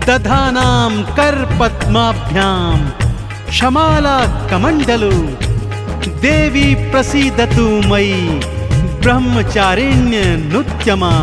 दधानां कर पद्माभ्यां क्षमाला कमंडलु देवी प्रसीदतु मयि ब्रह्मचारिण्य नृत्यमा।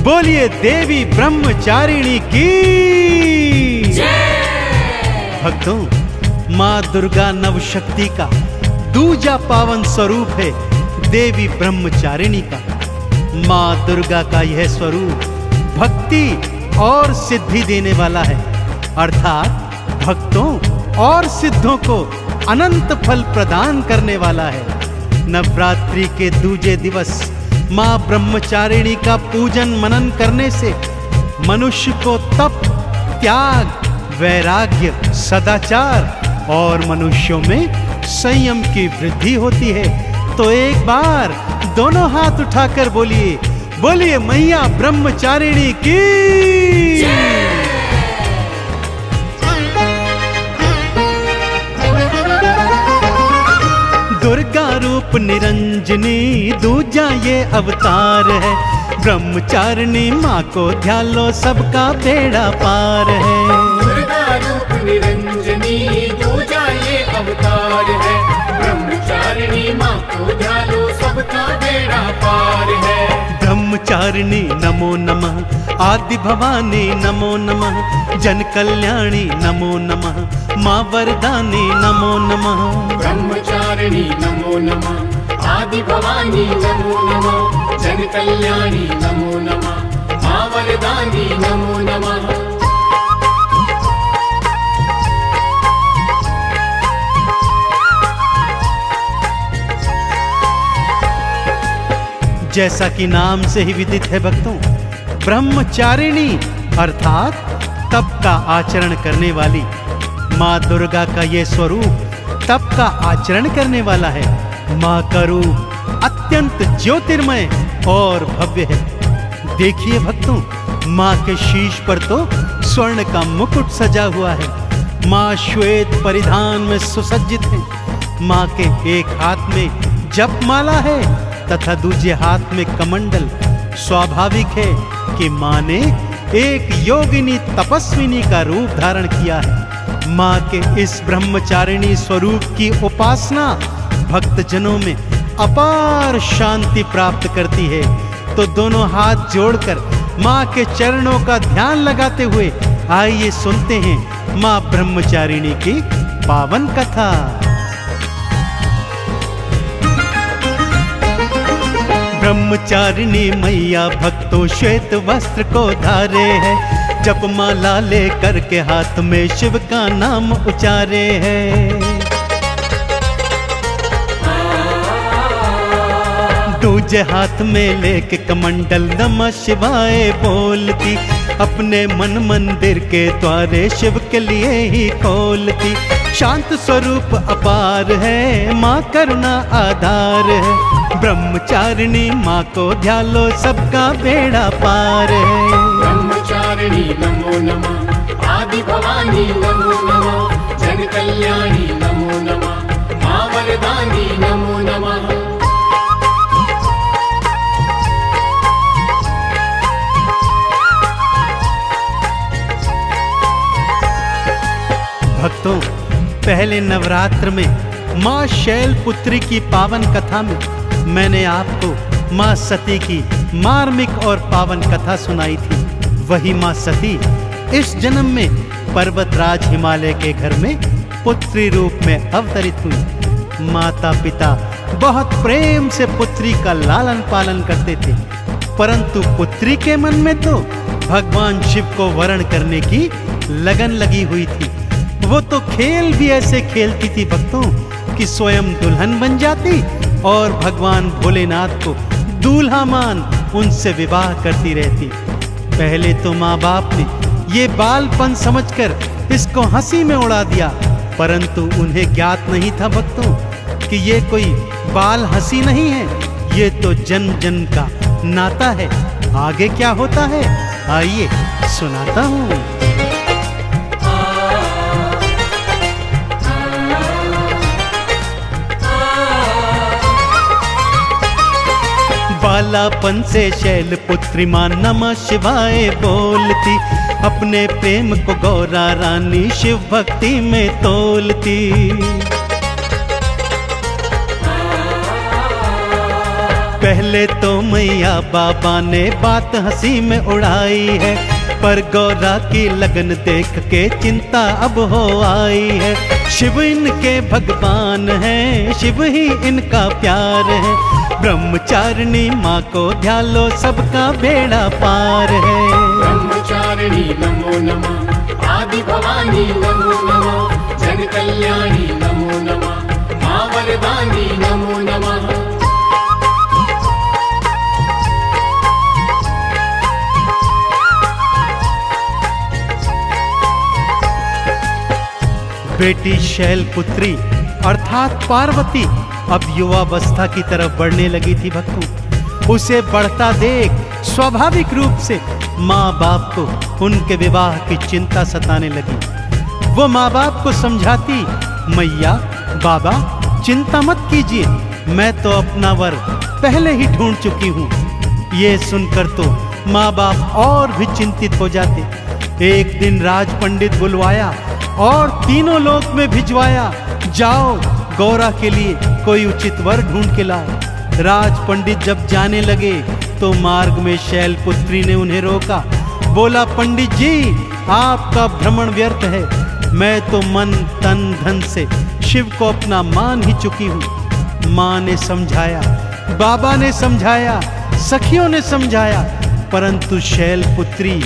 बोलिए देवी ब्रह्मचारिणी की भक्तों, माँ दुर्गा नवशक्ति का दूजा पावन स्वरूप है देवी ब्रह्मचारिणी का। माँ दुर्गा का यह स्वरूप भक्ति और सिद्धि देने वाला है, अर्थात भक्तों और सिद्धों को अनंत फल प्रदान करने वाला है। नवरात्रि के दूजे दिवस माँ ब्रह्मचारिणी का पूजन मनन करने से मनुष्य को तप, त्याग, वैराग्य, सदाचार और मनुष्यों में संयम की वृद्धि होती है। तो एक बार दोनों हाथ उठाकर बोलिए, बोलिए मैया ब्रह्मचारिणी की। दुर्गा रूप निरंजनी दूजा ये अवतार है। ब्रह्मचारिणी माँ को ध्यान लो, सबका बेड़ा पार है। दुर्गा रूप निरंजनी दूजा ये अवतार है। ब्रह्मचारिणी माँ को ध्यान लो, सबका बेड़ा पार है। ब्रह्मचारिणी नमो नमः, आदि भवानी नमो नमः, जन कल्याणी नमो नमः, माँ वरदानी नमो नमः। ब्रह्मचारिणी नमो नमः, आदि भवानी नमो नमः, जन कल्याणी नमो नमः, माँ वरदानी नमो नमः। जैसा कि नाम से ही विदित है भक्तों, ब्रह्मचारिणी अर्थात तप का आचरण करने वाली। माँ दुर्गा का ये स्वरूप तप का आचरण करने वाला है। माँ का रूप अत्यंत ज्योतिर्मय और भव्य है। देखिए भक्तों, माँ के शीश पर तो स्वर्ण का मुकुट सजा हुआ है। माँ श्वेत परिधान में सुसज्जित है। माँ के एक हाथ में जपमाला है तथा दूसरे हाथ में कमंडल। स्वाभाविक है कि माँ ने एक योगिनी तपस्विनी का रूप धारण किया है। माँ के इस ब्रह्मचारिणी स्वरूप की उपासना भक्तजनों में अपार शांति प्राप्त करती है। तो दोनों हाथ जोड़कर माँ के चरणों का ध्यान लगाते हुए आइए सुनते हैं माँ ब्रह्मचारिणी की पावन कथा। ब्रह्मचारिणी मैया भक्तों श्वेत वस्त्र को धारे है। जपमाला लेकर के हाथ में शिव का नाम उचारे है। दूजे हाथ में लेके कमंडल नमः शिवाय बोलती। अपने मन मंदिर के द्वारे शिव के लिए ही खोलती। शांत स्वरूप अपार है, माँ करुणा आधार है। ब्रह्मचारिणी माँ को ध्यान लो, सबका बेड़ा पार है। ब्रह्मचारिणी नमो नमः, आदि भवानी नमो नमः, जन कल्याणी नमो नमः, माँ वरदानी नमो नमः। भक्तों, पहले नवरात्र में माँ शैलपुत्री की पावन कथा में मैंने आपको माँ सती की मार्मिक और पावन कथा सुनाई थी। वही माँ सती इस जन्म में पर्वतराज हिमालय के घर में पुत्री रूप में अवतरित हुई। माता पिता बहुत प्रेम से पुत्री का लालन पालन करते थे, परंतु पुत्री के मन में तो भगवान शिव को वरण करने की लगन लगी हुई थी। वो तो खेल भी ऐसे खेलती थी भक्तों कि स्वयं दुल्हन बन जाती और भगवान भोलेनाथ को दूल्हा मान उनसे विवाह करती रहती। पहले तो माँ बाप ने ये बालपन समझकर इसको हंसी में उड़ा दिया, परंतु उन्हें ज्ञात नहीं था भक्तों कि ये कोई बाल हंसी नहीं है, ये तो जन्म जन्म का नाता है। आगे क्या होता है आइए सुनाता हूँ। बालापन से शैलपुत्री माँ नमः शिवाय बोलती, अपने प्रेम को गौरा रानी शिव भक्ति में तोलती। पहले तो मैया बाबा ने बात हंसी में उड़ाई है, पर गौरा की लगन देख के चिंता अब हो आई है। शिव इनके भगवान हैं, शिव ही इनका प्यार है, ब्रह्मचारिणी माँ को ध्यालो सबका बेड़ा पार है। ब्रह्मचारिणी नमो नमः, आदि भवानी नमो नमः, जन कल्याणी नमो नमः, माँ वरदानी नमो नमः। बेटी शैलपुत्री अर्थात पार्वती अब युवावस्था की तरफ बढ़ने लगी थी भक्तों। उसे बढ़ता देख स्वाभाविक रूप से माँ बाप को उनके विवाह की चिंता सताने लगी। वो माँ बाप को समझाती, मैया बाबा चिंता मत कीजिए, मैं तो अपना वर पहले ही ढूंढ चुकी हूँ। ये सुनकर तो माँ बाप और भी चिंतित हो जाते। एक दिन राज पंडित बुलवाया और तीनों लोक में भिजवाया, जाओ गौरा के लिए कोई उचित वर ढूंढ के लाओ। राज पंडित जब जाने लगे तो मार्ग में शैलपुत्री ने उन्हें रोका, बोला पंडित जी आपका भ्रमण व्यर्थ है, मैं तो मन तन धन से शिव को अपना मान ही चुकी हूँ। माँ ने समझाया, बाबा ने समझाया, सखियों ने समझाया, परंतु शैलपुत्री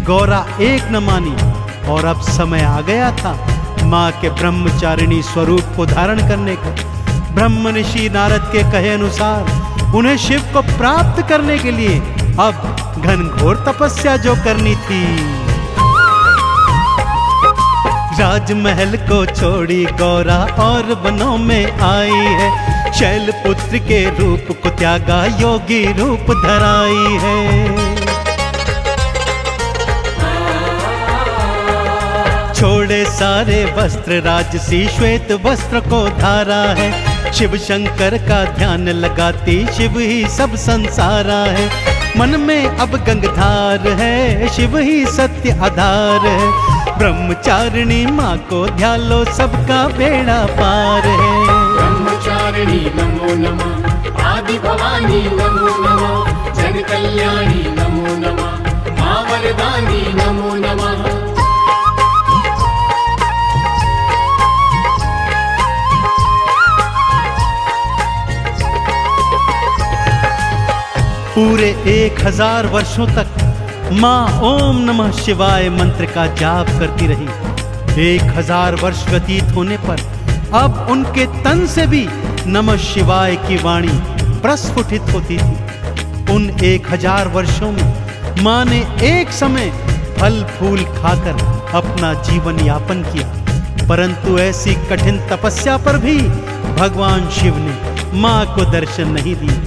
गौरा एक न मानी। और अब समय आ गया था माँ के ब्रह्मचारिणी स्वरूप को धारण करने का। ब्रह्म ऋषि नारद के कहे अनुसार उन्हें शिव को प्राप्त करने के लिए अब घनघोर तपस्या जो करनी थी। राजमहल को छोड़ी गौरा और वनों में आई है, शैलपुत्र के रूप को त्यागा योगी रूप धराई है। छोड़े सारे वस्त्र राजसी श्वेत वस्त्र को धारा है, शिव शंकर का ध्यान लगाती शिव ही सब संसारा है। मन में अब गंगधार है, शिव ही सत्य आधार है, ब्रह्मचारिणी माँ को ध्यालो सबका बेड़ा पार है। ब्रह्मचारिणी नमो नमः, आदि भवानी नमो नमः, जन कल्याणी नमो नमः, माँ वरदानी नमो नमः। पूरे 1000 वर्षों तक माँ ओम नमः शिवाय मंत्र का जाप करती रही। 1000 वर्ष व्यतीत होने पर अब उनके तन से भी नमः शिवाय की वाणी प्रस्फुटित होती थी। उन 1000 वर्षों में माँ ने एक समय फल फूल खाकर अपना जीवन यापन किया, परंतु ऐसी कठिन तपस्या पर भी भगवान शिव ने माँ को दर्शन नहीं दिए।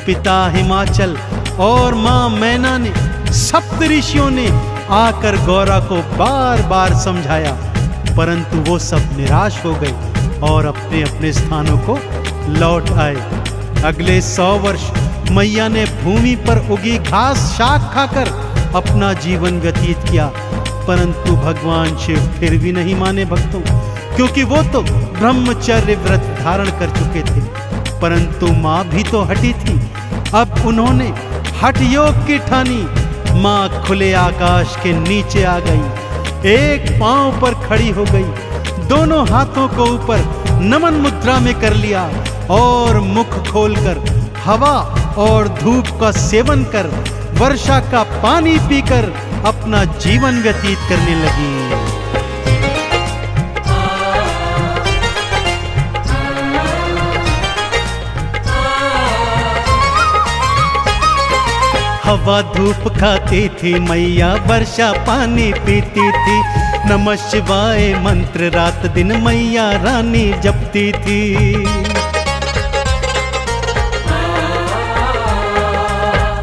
पिता हिमाचल और माँ मैना ने, सप्त ऋषियों ने आकर गौरा को बार बार समझाया, परंतु वो सब निराश हो गए और अपने अपने स्थानों को लौट आए। अगले 100 वर्ष मैया ने भूमि पर उगी घास शाक खाकर अपना जीवन व्यतीत किया, परंतु भगवान शिव फिर भी नहीं माने भक्तों, क्योंकि वो तो ब्रह्मचर्य व्रत धारण कर चुके थे। परंतु माँ भी तो हटी थी। अब उन्होंने हठ योग की ठानी। माँ खुले आकाश के नीचे आ गई, एक पांव पर खड़ी हो गई, दोनों हाथों को ऊपर नमन मुद्रा में कर लिया और मुख खोलकर हवा और धूप का सेवन कर वर्षा का पानी पीकर अपना जीवन व्यतीत करने लगी। हवा धूप खाती थी मैया, वर्षा पानी पीती थी, नमः शिवाय मंत्र रात दिन मैया रानी जपती थी।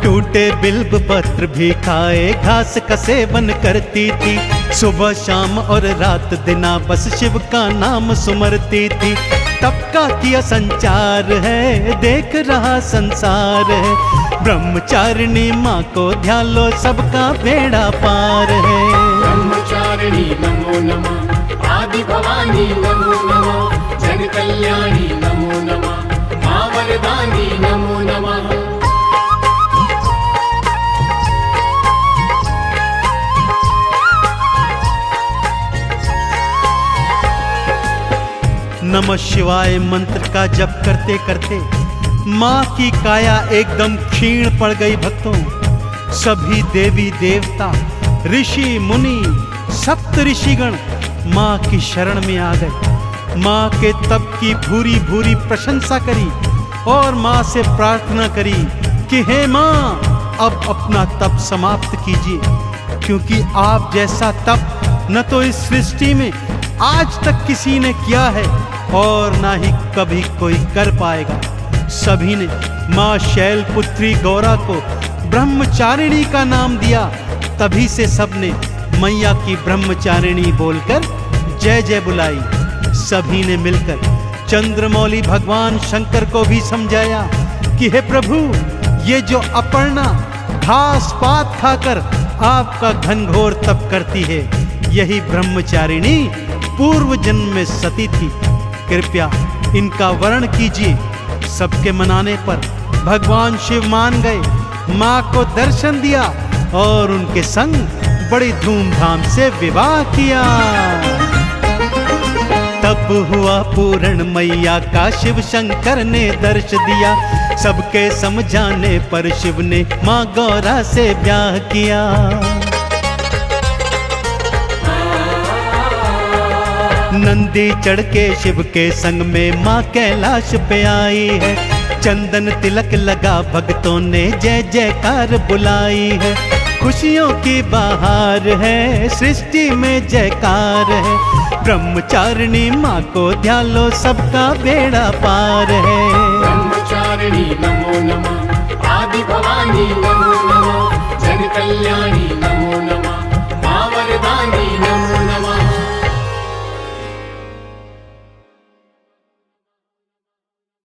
टूटे बिल्ब पत्र भी खाए घास का सेवन करती थी, सुबह शाम और रात दिना बस शिव का नाम सुमरती थी। तप का किया संचार है, देख रहा संसार है। ब्रह्मचारिणी माँ को ध्यान लो, सबका बेड़ा पार है। ब्रह्मचारिणी नमो नमः, आदि भवानी नमो नमः, जन कल्याणी नमो नमः, माँ वरदानी नमो नमः। नमः शिवाय मंत्र का जप करते करते माँ की काया एकदम क्षीण पड़ गई। भक्तों, सभी देवी देवता, ऋषि मुनि, सप्त ऋषिगण माँ की शरण में आ गए। माँ के तप की भूरी भूरी प्रशंसा करी और माँ से प्रार्थना करी कि हे माँ, अब अपना तप समाप्त कीजिए, क्योंकि आप जैसा तप न तो इस सृष्टि में आज तक किसी ने किया है और ना ही कभी कोई कर पाएगा। सभी ने माँ शैलपुत्री गौरा को ब्रह्मचारिणी का नाम दिया। तभी से सबने मैया की ब्रह्मचारिणी बोलकर जय जय बुलाई। सभी ने मिलकर चंद्रमौली भगवान शंकर को भी समझाया कि हे प्रभु, ये जो अपर्णा घास पात खाकर आपका घनघोर तप करती है, यही ब्रह्मचारिणी पूर्व जन्म में सती थी। कृपया इनका वर्ण कीजिए। सबके मनाने पर भगवान शिव मान गए, माँ को दर्शन दिया और उनके संग बड़ी धूमधाम से विवाह किया। तब हुआ पूर्ण मैया का शिव शंकर ने दर्श दिया। सबके समझाने पर शिव ने माँ गौरा से ब्याह किया। नंदी चढ़ के शिव के संग में माँ कैलाश पे आई है। चंदन तिलक लगा, भक्तों ने जय जयकार बुलाई है। खुशियों की बहार है, सृष्टि में जयकार है। ब्रह्मचारिणी माँ को ध्यान लो, सबका बेड़ा पार है। ब्रह्मचारिणी नमो नमः, आदि भवानी नमो नमः, जन कल्याणी